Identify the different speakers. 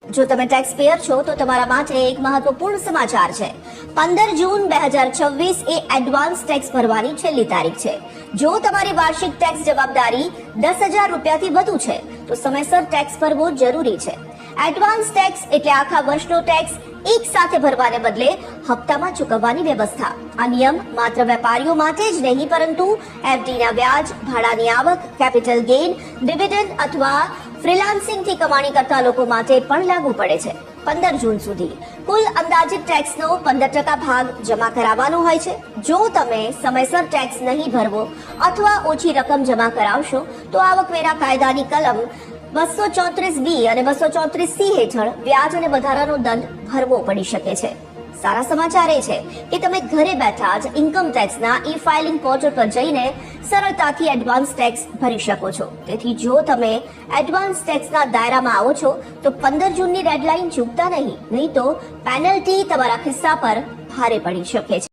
Speaker 1: જો તમે tax payer છો તો તમારા માટે એક મહત્વપૂર્ણ સમાચાર છે। 15 જૂન 2026 એ એડવાન્સ ટેક્સ ભરવાની છેલ્લી તારીખ છે। જો તમારી વાર્ષિક ટેક્સ જવાબદારી 10,000 રૂપિયાથી વધુ છે તો સમયસર ટેક્સ ભરવો જરૂરી છે। એડવાન્સ ટેક્સ એટલે આખા વર્ષનો ટેક્સ એક સાથે ભરવાને બદલે હપ્તામાં ચૂકવવાની વ્યવસ્થા। આ નિયમ માત્ર વેપારીઓ માટે જ નહીં પરંતુ એફડીના વ્યાજ, ભાડાની આવક, કેપિટલ ગેઇન, ડિવિડન્ડ અથવા ફ્રીલાન્સિંગથી કમાણી કરતા લોકો માટે પણ લાગુ પડે છે। 15 જૂન સુધી કુલ અંદાજિત ટેક્સનો 15% ભાગ જમા કરાવવાનો હોય છે। જો તમે સમયસર ટેક્સ નહીં ભરવો અથવા ઓછી રકમ જમા કરાવશો તો આવકવેરા કાયદાની કલમ 234B અને 234C હેઠળ વ્યાજ અને વધારાનો દંડ ભરવો પડી શકે છે। સારા સમાચાર એ છે કે તમે ઘરે બેઠા જ ઇન્કમ ટેક્સના ઈ-ફાઇલિંગ પોર્ટલ પર જઈને સરળતાથી એડવાન્સ ટેક્સ ભરી શકો છો। તેથી જો તમે એડવાન્સ ટેક્સના દાયરામાં આવો છો તો 15 જૂનની ડેડલાઇન ચૂકતા નહીં તો પેનલ્ટી તમારા ખિસ્સા પર ભારે પડી શકે છે।